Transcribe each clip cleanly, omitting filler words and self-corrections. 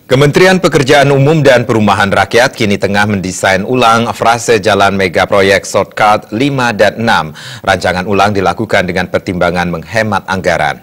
Kementerian Pekerjaan Umum dan Perumahan Rakyat kini tengah mendesain ulang frase jalan mega proyek shortcut 5 dan 6. Rancangan ulang dilakukan dengan pertimbangan menghemat anggaran.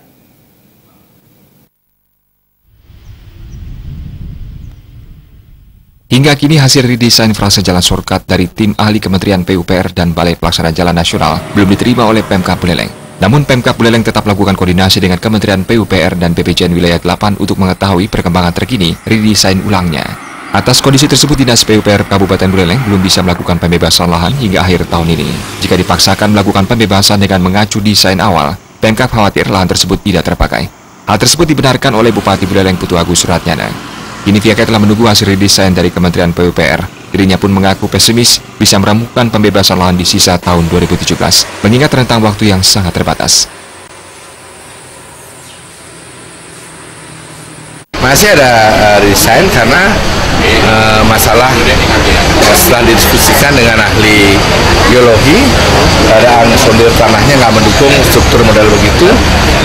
Hingga kini hasil redesain frase jalan shortcut dari tim ahli Kementerian PUPR dan Balai Pelaksana Jalan Nasional belum diterima oleh Pemkab Buleleng. Namun Pemkab Buleleng tetap lakukan koordinasi dengan Kementerian PUPR dan BPJN Wilayah 8 untuk mengetahui perkembangan terkini redesain ulangnya. Atas kondisi tersebut, Dinas PUPR Kabupaten Buleleng belum bisa melakukan pembebasan lahan hingga akhir tahun ini. Jika dipaksakan melakukan pembebasan dengan mengacu desain awal, Pemkab khawatir lahan tersebut tidak terpakai. Hal tersebut dibenarkan oleh Bupati Buleleng Putu Agus Suratnyana. Kini pihaknya telah menunggu hasil redesain dari Kementerian PUPR. Dirinya pun mengaku pesimis bisa meramukan pembebasan lahan di sisa tahun 2017, mengingat rentang waktu yang sangat terbatas. Masih ada redesain karena masalah setelah didiskusikan dengan ahli geologi, keadaan sondir tanahnya nggak mendukung struktur model begitu,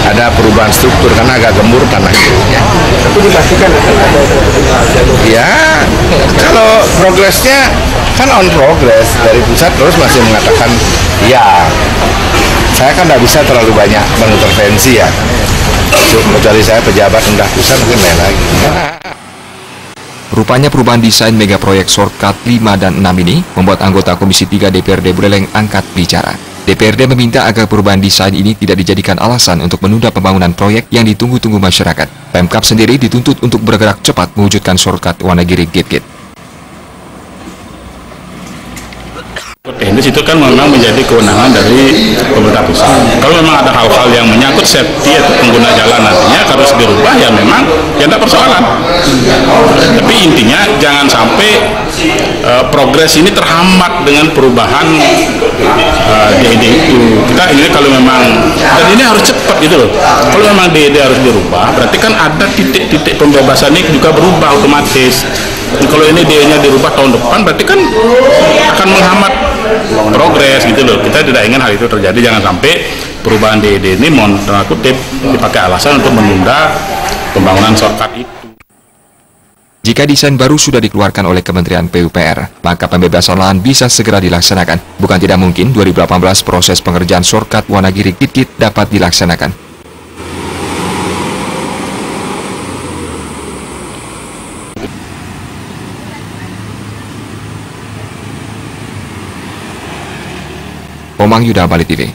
ada perubahan struktur karena agak gembur tanahnya. Tapi dipastikan akan ada Ya, kalau progresnya kan on progress dari pusat terus masih mengatakan ya. Saya kan nggak bisa terlalu banyak mengintervensi ya. Kecuali saya pejabat rendah pusat mungkin lain lagi. Rupanya perubahan desain mega proyek shortcut 5 dan 6 ini membuat anggota Komisi 3 DPRD Buleleng angkat bicara. DPRD meminta agar perubahan desain ini tidak dijadikan alasan untuk menunda pembangunan proyek yang ditunggu-tunggu masyarakat. Pemkab sendiri dituntut untuk bergerak cepat mewujudkan shortcut Wonogiri Gate. Teknis itu kan memang menjadi kewenangan dari pemerintah pusat. Kalau memang ada hal-hal yang menyangkut safety atau pengguna jalan nantinya harus dirubah, ya memang ya tidak persoalan. Tapi intinya jangan sampai progres ini terhambat dengan perubahan DED itu. Kita ini kalau memang, dan ini harus cepat gitu loh. Kalau memang DED harus dirubah, berarti kan ada titik-titik pembebasan ini juga berubah otomatis. Kalau ini DED-nya dirubah tahun depan, berarti kan akan menghambat progres gitu loh. Kita tidak ingin hal itu terjadi. Jangan sampai perubahan DED ini tanda kutip dipakai alasan untuk menunda pembangunan shortcut itu. Jika desain baru sudah dikeluarkan oleh Kementerian PUPR, maka pembebasan lahan bisa segera dilaksanakan. Bukan tidak mungkin 2018 proses pengerjaan shortcut Wonogiri Gate dapat dilaksanakan. Omang Yuda, Bali TV.